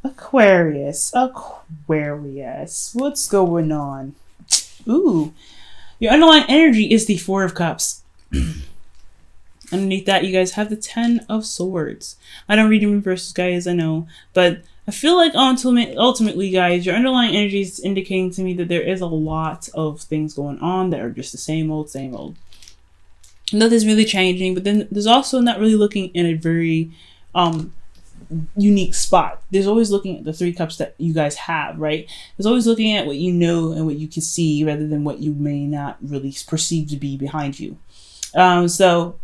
Aquarius. Aquarius. What's going on? Ooh. Your underlying energy is the Four of Cups. Underneath that, you guys have the Ten of Swords. I don't read in reverses, guys, I know. But I feel like ultimately, guys, your underlying energy is indicating to me that there is a lot of things going on that are just the same old, same old. Nothing's really changing, but then there's also not really looking in a very unique spot. There's always looking at the Three Cups that you guys have, right? There's always looking at what you know and what you can see rather than what you may not really perceive to be behind you. So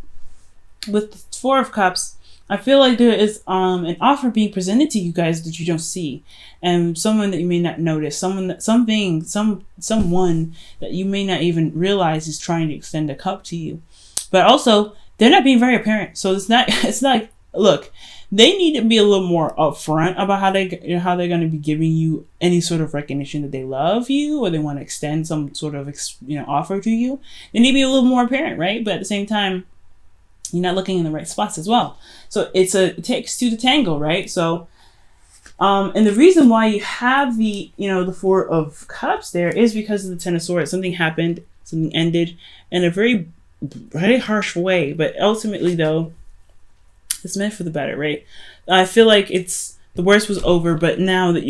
with the Four of Cups, I feel like there is an offer being presented to you guys that you don't see, and someone that you may not notice, someone that someone that you may not even realize is trying to extend a cup to you. But also, they're not being very apparent. So it's not, look, they need to be a little more upfront about how they're going to be giving you any sort of recognition that they love you or they want to extend some sort of, offer to you. They need to be a little more apparent, right? But at the same time, you're not looking in the right spots as well. So it takes two to tango, right? So, and the reason why you have the Four of Cups there is because of the Ten of Swords. Something happened, something ended in a very harsh way, but ultimately though it's meant for the better, right? I feel like the worst was over, but now that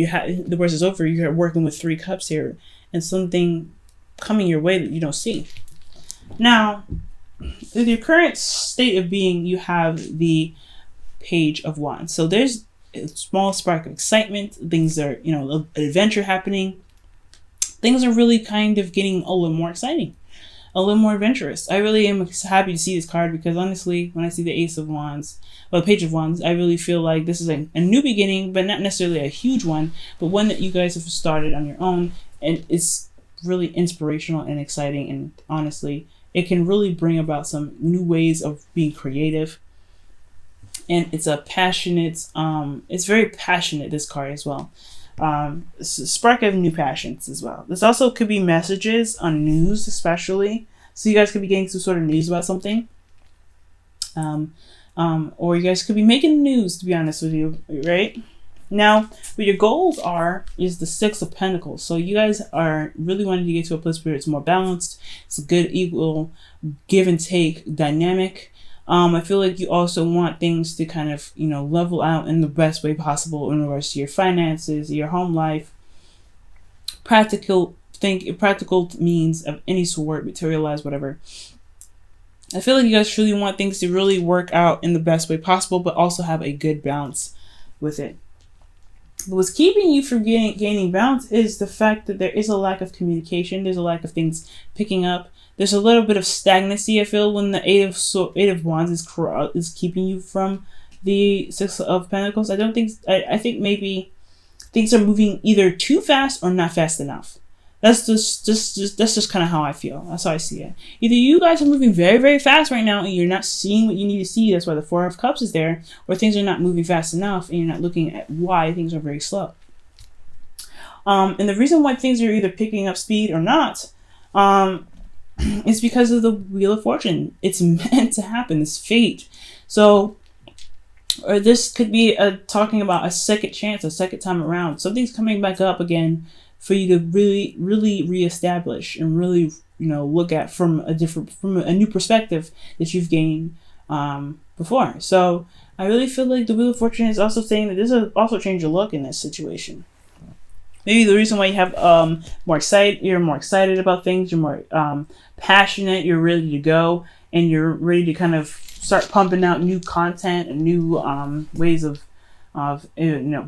the worst is over, you're working with Three Cups here and something coming your way that you don't see. Now, with your current state of being, you have the Page of Wands. So there's a small spark of excitement. Things are, an adventure happening. Things are really kind of getting a little more exciting, a little more adventurous. I really am happy to see this card because honestly, when I see the Ace of Wands, or the Page of Wands, I really feel like this is a new beginning, but not necessarily a huge one, but one that you guys have started on your own, and it's really inspirational and exciting, and honestly, it can really bring about some new ways of being creative. And it's a passionate, it's very passionate, this card as well. It's a spark of new passions as well. This also could be messages on news, especially. So you guys could be getting some sort of news about something. Or you guys could be making news, to be honest with you, right? Now, what your goals is the Six of Pentacles. So you guys are really wanting to get to a place where it's more balanced. It's a good, equal, give and take dynamic. I feel like you also want things to kind of, level out in the best way possible in regards to your finances, your home life, practical means of any sort, materialize, whatever. I feel like you guys truly want things to really work out in the best way possible, but also have a good balance with it. But what's keeping you from gaining balance is the fact that there is a lack of communication. There's a lack of things picking up. There's a little bit of stagnancy, I feel, when the Eight of Wands is keeping you from the Six of Pentacles. I think maybe things are moving either too fast or not fast enough. That's just kind of how I feel. That's how I see it. Either you guys are moving very, very fast right now and you're not seeing what you need to see. That's why the Four of Cups is there. Or things are not moving fast enough and you're not looking at why things are very slow. And the reason why things are either picking up speed or not is because of the Wheel of Fortune. It's meant to happen. It's fate. So, or this could be talking about a second chance, a second time around. Something's coming back up again for you to really, really reestablish and really, look at from a new perspective that you've gained before. So I really feel like the Wheel of Fortune is also saying that this will also change your look in this situation. Maybe the reason why you have you're more excited about things, you're more passionate, you're ready to go, and you're ready to kind of start pumping out new content and new ways of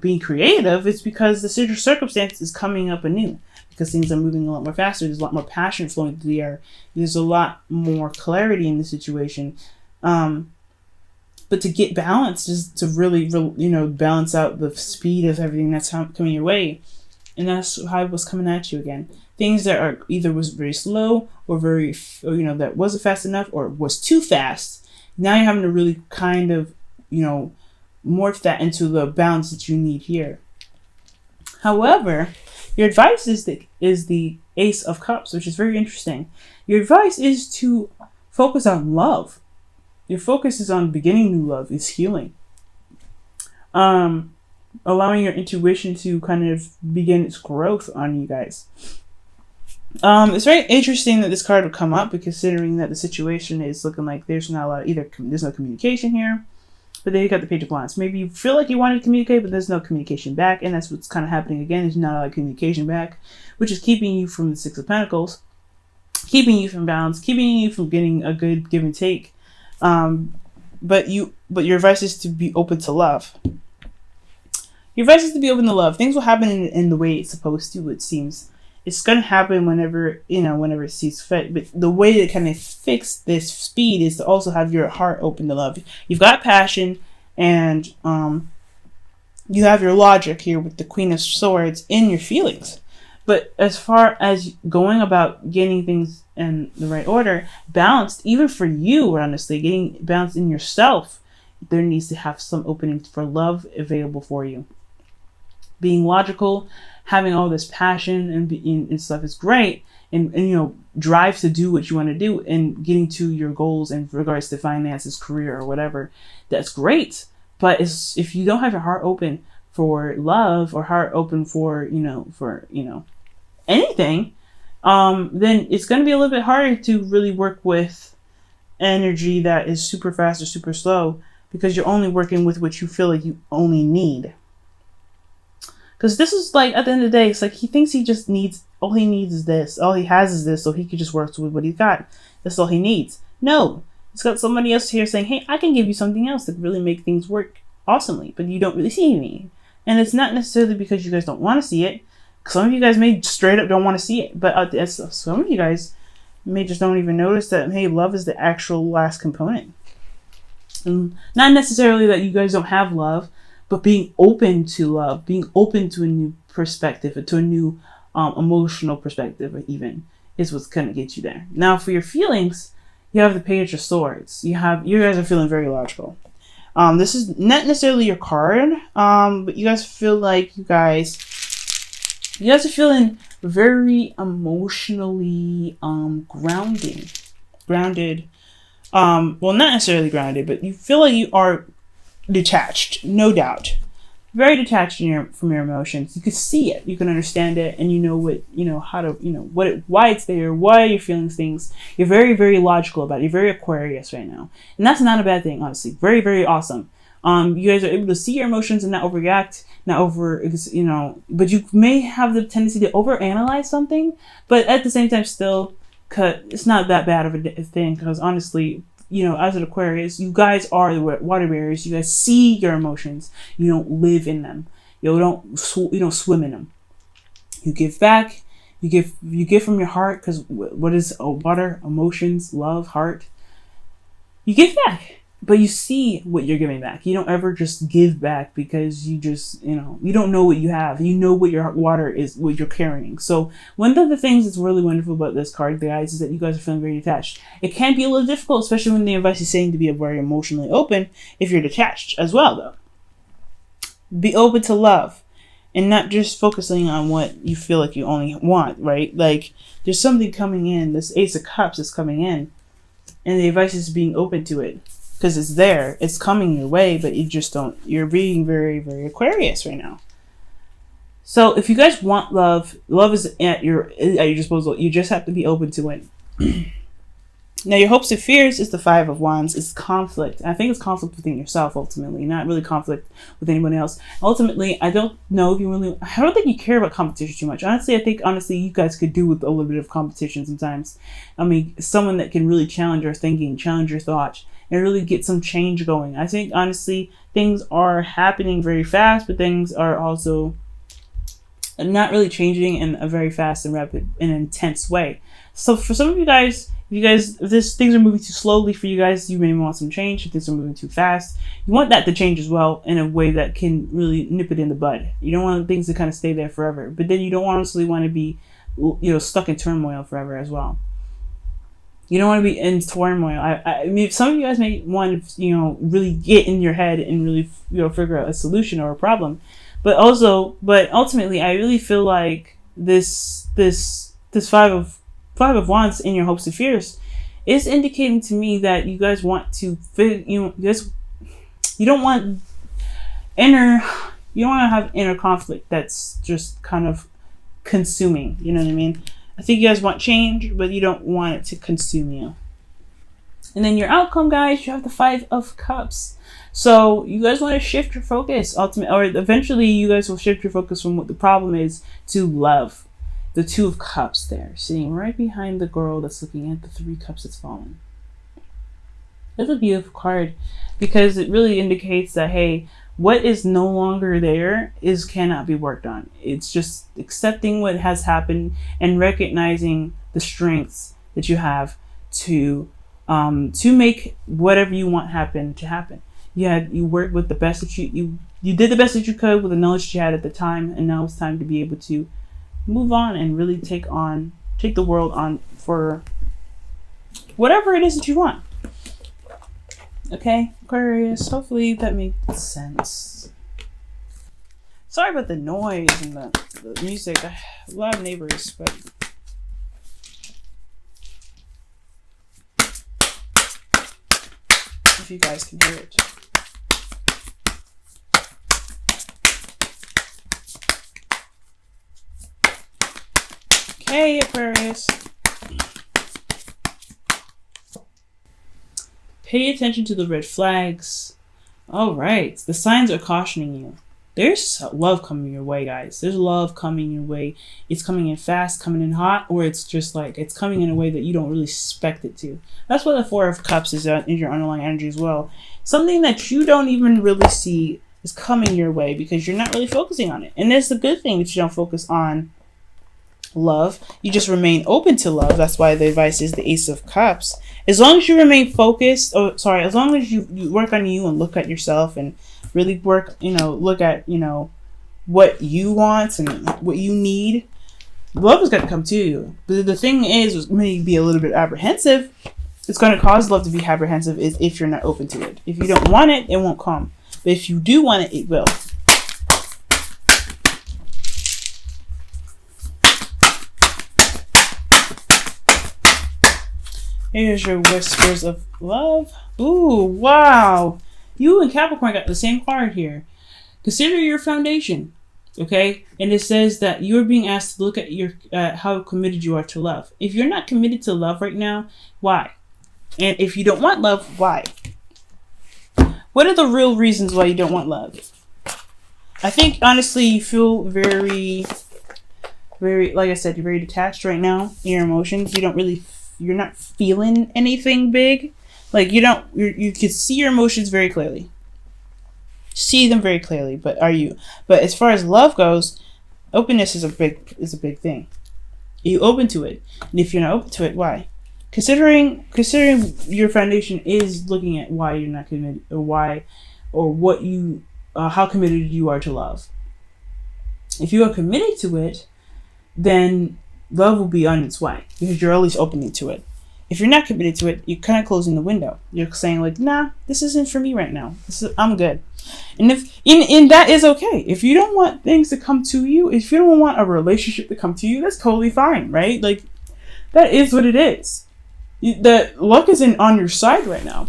being creative. It's because the circumstance is coming up anew, because things are moving a lot more faster. There's a lot more passion flowing through the air. There's a lot more clarity in the situation. But to get balance is to really, balance out the speed of everything that's coming your way. And that's how it was coming at you again. Things that are either was very slow or that wasn't fast enough or was too fast. Now you're having to really kind of, morph that into the balance that you need here. However, your advice is the Ace of Cups, which is very interesting. Your advice is to focus on love. Your focus is on beginning new love, is healing. allowing your intuition to kind of begin its growth on you guys. It's very interesting that this card would come up, considering that the situation is looking like there's not a lot of there's no communication here. But then you got the Page of Wands. Maybe you feel like you want to communicate, but there's no communication back, and that's what's kind of happening again. There's not a lot of communication back, which is keeping you from the Six of Pentacles, keeping you from balance, keeping you from getting a good give and take. But your advice is to be open to love. Your advice is to be open to love. Things will happen in the way it's supposed to, it seems. It's going to happen whenever it sees fit. But the way to kind of fix this speed is to also have your heart open to love. You've got passion, and you have your logic here with the Queen of Swords in your feelings. But as far as going about getting things in the right order, balanced, even for you, honestly, getting balanced in yourself, there needs to have some openings for love available for you. Being logical, having all this passion and stuff is great, and drive to do what you want to do and getting to your goals in regards to finances, career, or whatever. That's great, but if you don't have your heart open for love, or heart open for anything, then it's going to be a little bit harder to really work with energy that is super fast or super slow, because you're only working with what you feel like you only need. Because this is like, at the end of the day, it's like he thinks all he needs is this. All he has is this, so he can just work with what he's got. That's all he needs. No, he's got somebody else here saying, hey, I can give you something else that really make things work awesomely, but you don't really see me. And it's not necessarily because you guys don't want to see it. Some of you guys may straight up don't want to see it, but some of you guys may just don't even notice that, hey, love is the actual last component. And not necessarily that you guys don't have love, but being open to love, being open to a new perspective, to a new emotional perspective, even, is what's going to get you there. Now, for your feelings, you have the Page of Swords. You guys are feeling very logical. This is not necessarily your card, but you guys feel like you guys are feeling very emotionally grounded. Well, not necessarily grounded, but you feel like you are detached, no doubt. Very detached from your emotions. You can see it, you can understand it, and you know why it's there, why you're feeling things. You're very, very logical about it. You're very Aquarius right now. And that's not a bad thing, honestly. Very, very awesome. You guys are able to see your emotions and not overreact, but you may have the tendency to overanalyze something, but at the same time still, it's not that bad of a thing, because honestly, as an Aquarius, you guys are the water bearers. You guys see your emotions. You don't live in them. You don't swim in them. You give back. You give from your heart, because what is water? Emotions, love, heart. You give back, but you see what you're giving back. You don't ever just give back because you just, you don't know what you have. You know what your water is, what you're carrying. So one of the things that's really wonderful about this card, guys, is that you guys are feeling very detached. It can be a little difficult, especially when the advice is saying to be very emotionally open, if you're detached as well, though. Be open to love and not just focusing on what you feel like you only want, right? Like, there's something coming in. This Ace of Cups is coming in, and the advice is being open to it. Because it's there, it's coming your way, but you're being very, very Aquarius right now. So if you guys want love is at your disposal. You just have to be open to it. Now, your hopes and fears is the Five of Wands. It's conflict. I think it's conflict within yourself, ultimately, not really conflict with anyone else. Ultimately, I don't think you care about competition too much. Honestly, I think you guys could do with a little bit of competition sometimes. I mean, someone that can really challenge your thinking, challenge your thoughts, and really get some change going. I think, honestly, things are happening very fast, but things are also not really changing in a very fast and rapid and intense way. So for some of you guys, if things are moving too slowly for you guys, you may want some change. If things are moving too fast, you want that to change as well in a way that can really nip it in the bud. You don't want things to kind of stay there forever, but then you don't honestly want to be, stuck in turmoil forever as well. You don't want to be in turmoil. I mean, some of you guys may want to, really get in your head and really, figure out a solution or a problem, but ultimately, I really feel like this Five of Wands in your hopes and fears is indicating to me that you guys want to you don't want You don't want to have inner conflict that's just kind of consuming. You know what I mean? I think you guys want change, but you don't want it to consume you. And then your outcome, guys, you have the 5 of Cups. So you guys want to shift your focus, ultimately, or eventually you guys will shift your focus from what the problem is to love. The 2 of Cups there, sitting right behind the girl that's looking at the 3 cups that's fallen. That's a beautiful card because it really indicates that, hey, what is no longer there cannot be worked on. It's just accepting what has happened and recognizing the strengths that you have to make whatever you want happen to happen. You worked with the best that you did the best that you could with the knowledge that you had at the time, and now it's time to be able to move on and really take the world on for whatever it is that you want. Okay, Aquarius, hopefully that makes sense. Sorry about the noise and the music. A lot of neighbors, but if you guys can hear it. Okay, Aquarius. Pay attention to the red flags. All right. The signs are cautioning you. There's love coming your way, guys. There's love coming your way. It's coming in fast, coming in hot, or it's just like it's coming in a way that you don't really expect it to. That's what the 4 of Cups is in your underlying energy as well. Something that you don't even really see is coming your way because you're not really focusing on it. And that's the good thing that you don't focus on love. You just remain open to love. That's why the advice is the Ace of Cups. As long as you remain focused, as long as you work on you and look at yourself and really work, look at, what you want and what you need, love is going to come to you. But the thing is, maybe be a little bit apprehensive. It's going to cause love to be apprehensive is if you're not open to it. If you don't want it, it won't come. But if you do want it, it will. Here's your whispers of love. Ooh, wow. You and Capricorn got the same card here. Consider your foundation, okay? And it says that you're being asked to look at how committed you are to love. If you're not committed to love right now, why? And if you don't want love, why? What are the real reasons why you don't want love? I think, honestly, you feel very, very, like I said, you're very detached right now in your emotions. You're not feeling anything big. Like you can see your emotions very clearly. See them very clearly, but as far as love goes, openness is a big thing. Are you open to it? And if you're not open to it, why? Considering your foundation is looking at why you're not committed, how committed you are to love. If you are committed to it, then love will be on its way because you're always opening to it. If you're not committed to it, you're kind of closing the window. You're saying like, nah, this isn't for me right now. I'm good. And and that is okay. If you don't want things to come to you, if you don't want a relationship to come to you, that's totally fine, right? Like that is what it is. The luck isn't on your side right now.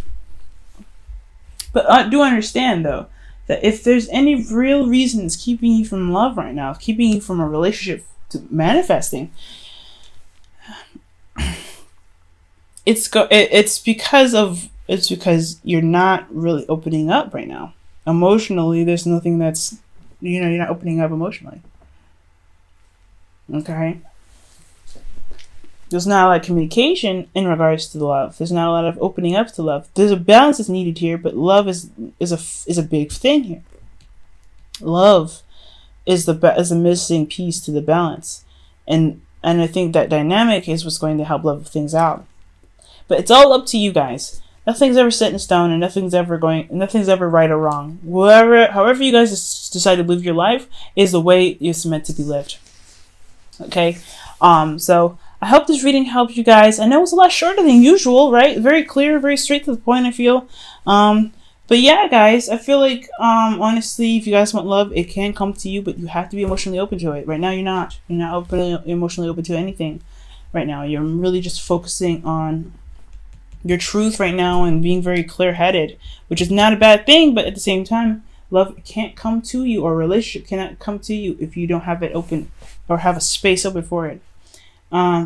But I do understand though that if there's any real reasons keeping you from love right now, keeping you from a relationship to manifesting, it's because you're not really opening up right now. Emotionally, there's nothing that's, you're not opening up emotionally. Okay? There's not a lot of communication in regards to love. There's not a lot of opening up to love. There's a balance that's needed here, but love is a big thing here. Love is the missing piece to the balance. And I think that dynamic is what's going to help level things out. But it's all up to you guys. Nothing's ever set in stone, and nothing's ever right or wrong. However you guys decide to live your life is the way it's meant to be lived. Okay? So I hope this reading helped you guys. I know it's a lot shorter than usual, right? Very clear, very straight to the point, I feel. But yeah, guys, I feel like, honestly, if you guys want love, it can come to you, but you have to be emotionally open to it. Right now, you're not. You're not emotionally open to anything right now. You're really just focusing on your truth right now and being very clear-headed, which is not a bad thing, but at the same time, Love can't come to you, or relationship cannot come to you if you don't have it open or have a space open for it.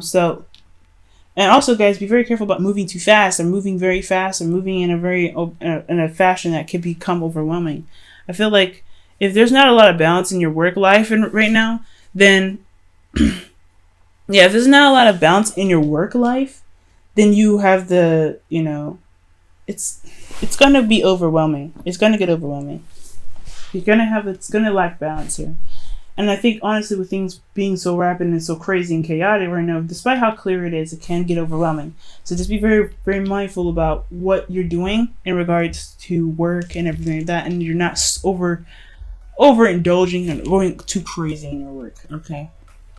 So, and also, guys, be very careful about moving too fast, or moving very fast, or moving in a in a fashion that can become overwhelming. I feel like if there's not a lot of balance in your work life right now, then yeah, if there's not a lot of balance in your work life, then you have the, it's gonna be overwhelming. It's gonna get overwhelming. It's gonna lack balance here. And I think honestly, with things being so rapid and so crazy and chaotic right now, despite how clear it is, it can get overwhelming. So just be very, very mindful about what you're doing in regards to work and everything like that, and you're not overindulging and going too crazy in your work. Okay.